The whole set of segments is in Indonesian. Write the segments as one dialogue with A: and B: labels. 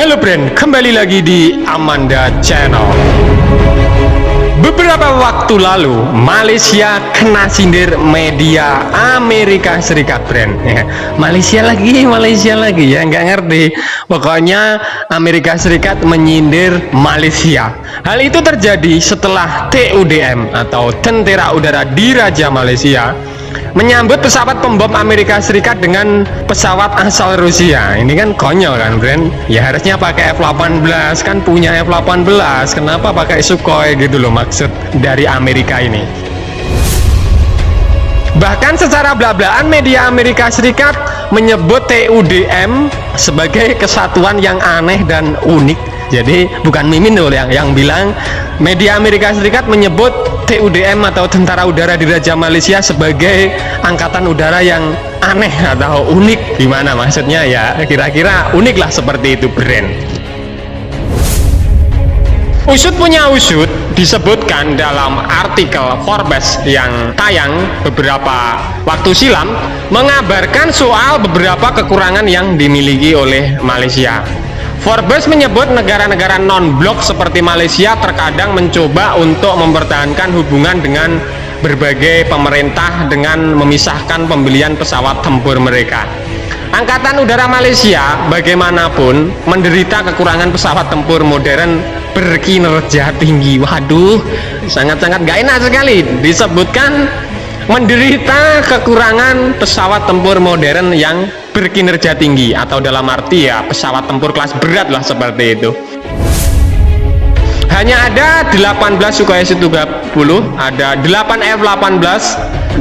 A: Halo friend, kembali lagi di Amanda Channel. Beberapa waktu lalu Malaysia kena sindir media Amerika Serikat, friend. Malaysia lagi ya, nggak ngerti. Pokoknya Amerika Serikat menyindir Malaysia. Hal itu terjadi setelah TUDM atau Tentara Udara Diraja Malaysia menyambut pesawat pembom Amerika Serikat dengan pesawat asal Rusia. Ini kan konyol kan, friend? Ya harusnya pakai F-18, kan punya F-18. Kenapa pakai Sukhoi gitu loh, maksud dari Amerika ini. Bahkan secara blak-blakan media Amerika Serikat menyebut TUDM sebagai kesatuan yang aneh dan unik. Jadi bukan Mimin loh yang bilang. Media Amerika Serikat menyebut TUDM atau Tentara Udara Diraja Malaysia sebagai angkatan udara yang aneh atau unik. Gimana maksudnya ya? Kira-kira unik lah seperti itu, brand. Usut punya usut disebutkan dalam artikel Forbes yang tayang beberapa waktu silam mengabarkan soal beberapa kekurangan yang dimiliki oleh Malaysia. Forbes menyebut negara-negara non-blok seperti Malaysia terkadang mencoba untuk mempertahankan hubungan dengan berbagai pemerintah dengan memisahkan pembelian pesawat tempur mereka. Angkatan Udara Malaysia bagaimanapun menderita kekurangan pesawat tempur modern berkinerja tinggi. Waduh, sangat-sangat gak enak sekali disebutkan menderita kekurangan pesawat tempur modern yang berkinerja tinggi, atau dalam arti ya pesawat tempur kelas berat lah seperti itu. Hanya ada 18 Sukhoi Su-30, ada 8 F-18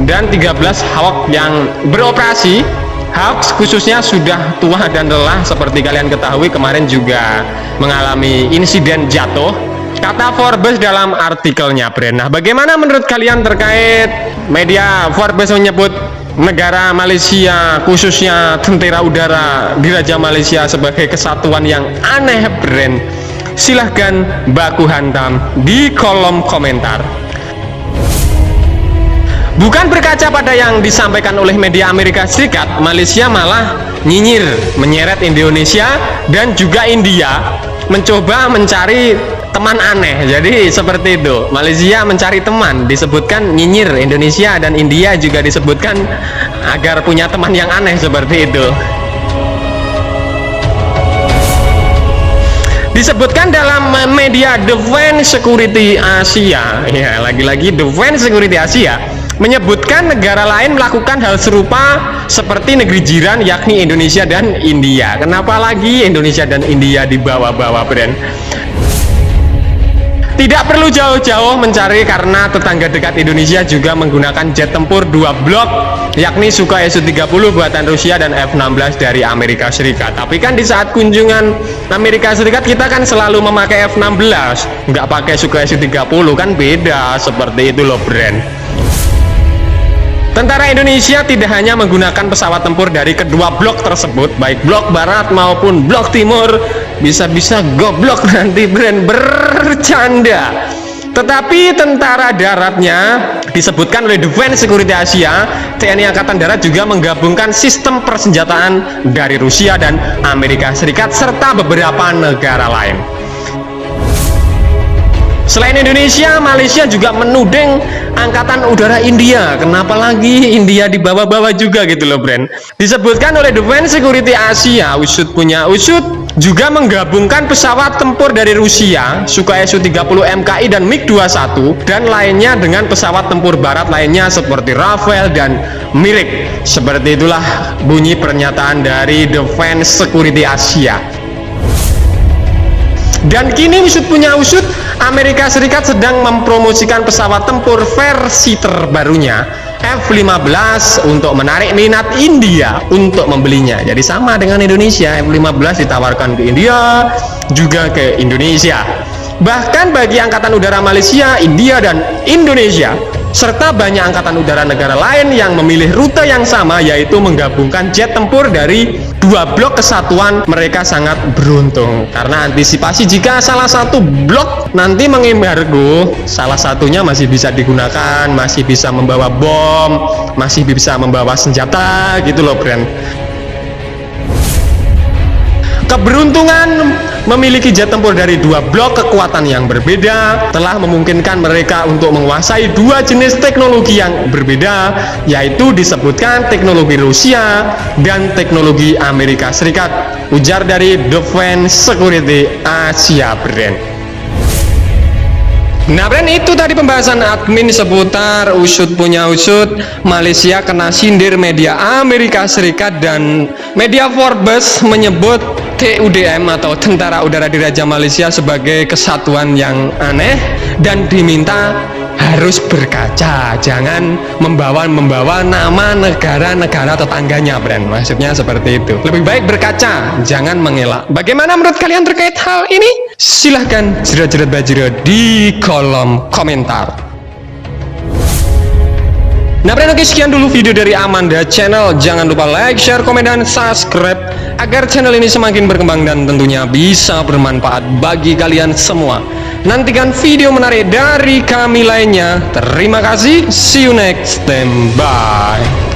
A: dan 13 Hawk yang beroperasi. Hawk khususnya sudah tua dan lelah seperti kalian ketahui, kemarin juga mengalami insiden jatuh. Kata Forbes dalam artikelnya, brand. Nah, bagaimana menurut kalian terkait media Forbes menyebut negara Malaysia, khususnya Tentara Udara Diraja Malaysia sebagai kesatuan yang aneh, brand? Silahkan baku hantam di kolom komentar. Bukan berkaca pada yang disampaikan oleh media Amerika Serikat, Malaysia malah nyinyir, menyeret Indonesia dan juga India, mencoba mencari teman aneh. Jadi seperti itu, Malaysia mencari teman, disebutkan nyinyir. Indonesia dan India juga disebutkan agar punya teman yang aneh seperti itu. Disebutkan dalam media Defense Security Asia, ya lagi-lagi Defense Security Asia menyebutkan negara lain melakukan hal serupa seperti negeri jiran yakni Indonesia dan India. Kenapa lagi Indonesia dan India dibawa-bawa, brand? Tidak perlu jauh-jauh mencari karena tetangga dekat Indonesia juga menggunakan jet tempur 2 blok yakni Sukhoi Su-30 buatan Rusia dan F-16 dari Amerika Serikat. Tapi kan di saat kunjungan Amerika Serikat kita kan selalu memakai F-16, nggak pakai Sukhoi Su-30, kan beda seperti itu loh, brand. Tentara Indonesia tidak hanya menggunakan pesawat tempur dari kedua blok tersebut, baik blok barat maupun blok timur. Bisa-bisa goblok nanti, brand, bercanda. Tetapi tentara daratnya disebutkan oleh Defense Security Asia, TNI Angkatan Darat juga menggabungkan sistem persenjataan dari Rusia dan Amerika Serikat serta beberapa negara lain. Selain Indonesia, Malaysia juga menuding Angkatan Udara India. Kenapa lagi India dibawa-bawa juga gitu loh, brand? Disebutkan oleh Defense Security Asia, usut punya usut, juga menggabungkan pesawat tempur dari Rusia, Sukhoi Su-30 MKI dan MiG-21, dan lainnya dengan pesawat tempur barat lainnya seperti Rafale dan Mirage. Seperti itulah bunyi pernyataan dari Defense Security Asia. Dan kini usut punya usut, Amerika Serikat sedang mempromosikan pesawat tempur versi terbarunya F-15 untuk menarik minat India untuk membelinya. Jadi sama dengan Indonesia, F-15 ditawarkan ke India juga ke Indonesia. Bahkan bagi Angkatan Udara Malaysia, India dan Indonesia serta banyak angkatan udara negara lain yang memilih rute yang sama, yaitu menggabungkan jet tempur dari 2 blok kesatuan, mereka sangat beruntung karena antisipasi jika salah satu blok nanti mengembargo, salah satunya masih bisa digunakan, masih bisa membawa bom, masih bisa membawa senjata gitu loh, brand. Keberuntungan memiliki jet tempur dari dua blok kekuatan yang berbeda telah memungkinkan mereka untuk menguasai dua jenis teknologi yang berbeda, yaitu disebutkan teknologi Rusia dan teknologi Amerika Serikat, ujar dari Defense Security Asia Brand. Nah Bren, itu tadi pembahasan admin seputar usut punya usut, Malaysia kena sindir media Amerika Serikat, dan media Forbes menyebut TUDM atau Tentara Udara Diraja Malaysia sebagai kesatuan yang aneh dan diminta harus berkaca, jangan membawa nama negara-negara tetangganya, Bren. Maksudnya seperti itu. Lebih baik berkaca, jangan mengelak. Bagaimana menurut kalian terkait hal ini? Silahkan jerat-jerat bajiro di kolom komentar. Nah Bren, oke, sekian dulu video dari Amanda Channel. Jangan lupa like, share, komen, dan subscribe agar channel ini semakin berkembang dan tentunya bisa bermanfaat bagi kalian semua. Nantikan video menarik dari kami lainnya. Terima kasih, see you next time, bye.